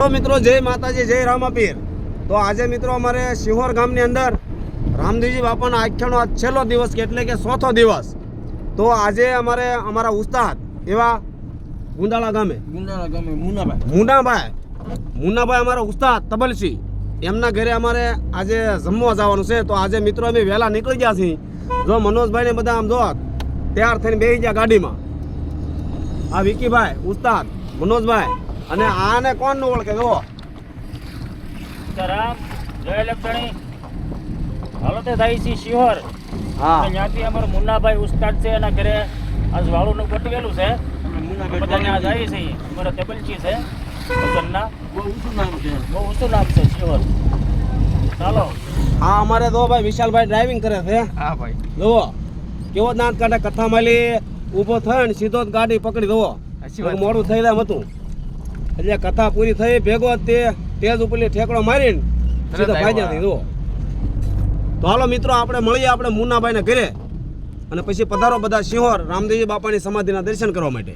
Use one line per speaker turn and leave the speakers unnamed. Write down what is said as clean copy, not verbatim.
તો મિત્રો જય માતાજી, જય રામાપીર। તો આજે મિત્રો અમારે સિહોર ગામની અંદર રામદેવજી બાપાના આખ્યાનો આ છેલ્લો દિવસ કે એટલે કે ચોથો દિવસ। તો આજે અમારે અમારા ઉસ્તાદ એવા ગુંદાળા ગામે મુન્નાભાઈ અમારા ઉસ્તાદ તબલસી એમના ઘરે અમારે આજે જમવા જવાનું છે। તો આજે મિત્રો અમે વહેલા નીકળી ગયા છીએ। જો મનોજભાઈ ને બધા આમ જો તૈયાર થઈને બેસી ગયા ગાડીમાં। આ વિકીભાઈ ઉસ્તાદ મનોજભાઈ અને આને કોણ નું ઓળખે જો
રામ જય લક્ષણી હાલો તે થાય છે શિહોર।
હા
ત્યાંથી અમારો મુન્નાભાઈ ઉસ્તાદ છે એના ઘરે આજ વાળુનું ગોઠવેલું છે। બધા ત્યાં જાય છે અમારા તેબલચી છે વતનના। બહુ ઊંચું નામ છે શિહોર। ચાલો
આ અમારે તો ભાઈ વિશાલભાઈ ડ્રાઇવિંગ કરે છે।
હા ભાઈ
જુઓ કેવો દાંત કાઢે કથા માલી ઊભો થયો ને સીધો જ ગાડી પકડી દો મોડું થઈ જાય હતું એટલે કથા પૂરી થઈ ભેગો તે તેજ ઉપર ઠેકડો મારીને સીધો ભાગ્યા થઈ જુઓ। તો હાલો મિત્રો આપણે મળીએ આપણે મુન્નાભાઈને ઘરે અને પછી પધારો બધા સિહોર રામદેવજી બાપાની સમાધિના દર્શન કરવા માટે।